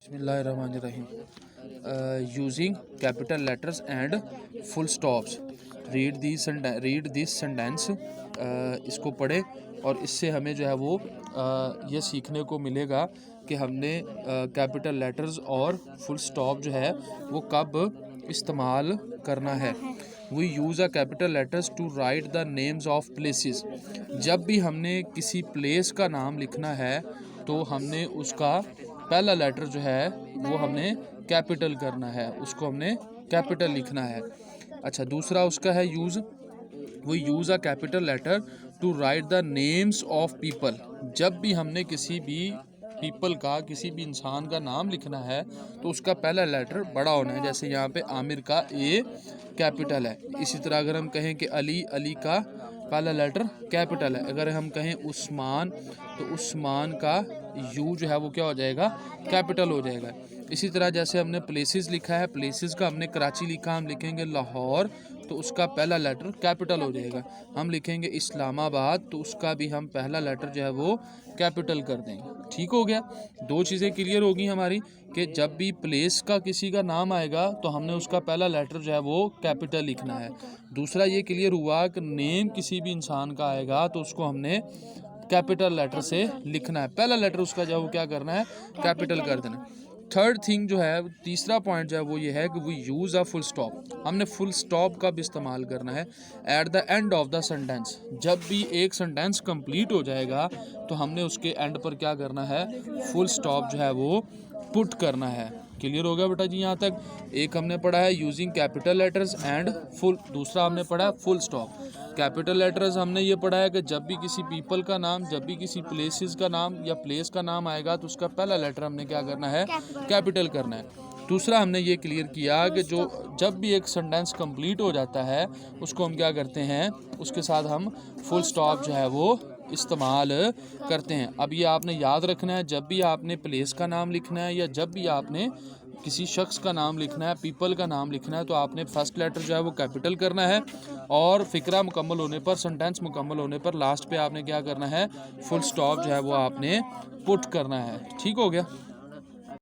बिस्मिल्लाहिर्रहमानिर्रहीम। Using capital letters and full stops, read this sentence. इसको पढ़े और इससे हमें जो है वो ये सीखने को मिलेगा कि हमने कैपिटल लेटर्स और फुल स्टॉप जो है वो कब इस्तेमाल करना है। We use a capital letters to write the names of places. जब भी हमने किसी प्लेस का नाम लिखना है तो हमने उसका पहला लेटर जो है वो हमने कैपिटल करना है, उसको हमने कैपिटल लिखना है। अच्छा, दूसरा उसका है use. We use a capital letter to write the names of people. जब भी हमने किसी भी पीपल का, किसी भी इंसान का नाम लिखना है तो उसका पहला लेटर बड़ा होना है। जैसे यहाँ पे आमिर का ए कैपिटल है। इसी तरह अगर हम कहें कि अली का पहला लेटर कैपिटल है। अगर हम कहें उस्मान तो उस्मान का यू जो है वो क्या हो जाएगा, कैपिटल हो जाएगा। इसी तरह जैसे हमने प्लेसेस लिखा है, प्लेसेस का हमने कराची लिखा, हम लिखेंगे लाहौर तो उसका पहला लेटर कैपिटल हो जाएगा। हम लिखेंगे इस्लामाबाद तो उसका भी हम पहला लेटर जो है वो कैपिटल कर देंगे। ठीक हो गया, दो चीज़ें क्लियर होगी हमारी कि जब भी प्लेस का किसी का नाम आएगा तो हमने उसका पहला लेटर जो है वो कैपिटल लिखना है। दूसरा ये क्लियर हुआ कि नेम किसी भी इंसान का आएगा तो उसको हमने कैपिटल लेटर से लिखना है, पहला लेटर उसका जो है वो क्या करना है, कैपिटल कर देना। थर्ड थिंग जो है, तीसरा पॉइंट जो है वो ये है कि वो यूज़ अ फुल स्टॉप। हमने फुल स्टॉप का भी इस्तेमाल करना है at the end of the sentence. जब भी एक सेंटेंस कंप्लीट हो जाएगा तो हमने उसके एंड पर क्या करना है, फुल स्टॉप जो है वो पुट करना है। क्लियर हो गया बेटा जी? यहाँ तक एक हमने पढ़ा है using capital letters and full, दूसरा हमने पढ़ा है फुल स्टॉप। कैपिटल लेटर्स हमने ये पढ़ा है कि जब भी किसी पीपल का नाम, जब भी किसी प्लेसेस का नाम या प्लेस का नाम आएगा तो उसका पहला लेटर हमने क्या करना है, कैपिटल करना है। दूसरा हमने ये क्लियर किया कि जो जब भी एक सेंटेंस कंप्लीट हो जाता है उसको हम क्या करते हैं, उसके साथ हम फुल स्टॉप जो है वो इस्तेमाल करते हैं। अब ये आपने याद रखना है, जब भी आपने प्लेस का नाम लिखना है या जब भी आपने किसी शख्स का नाम लिखना है, पीपल का नाम लिखना है, तो आपने फर्स्ट लेटर जो है वो कैपिटल करना है और फिक्रा मुकम्मल होने पर, सेंटेंस मुकम्मल होने पर लास्ट पे आपने क्या करना है, फुल स्टॉप जो है वो आपने पुट करना है। ठीक हो गया?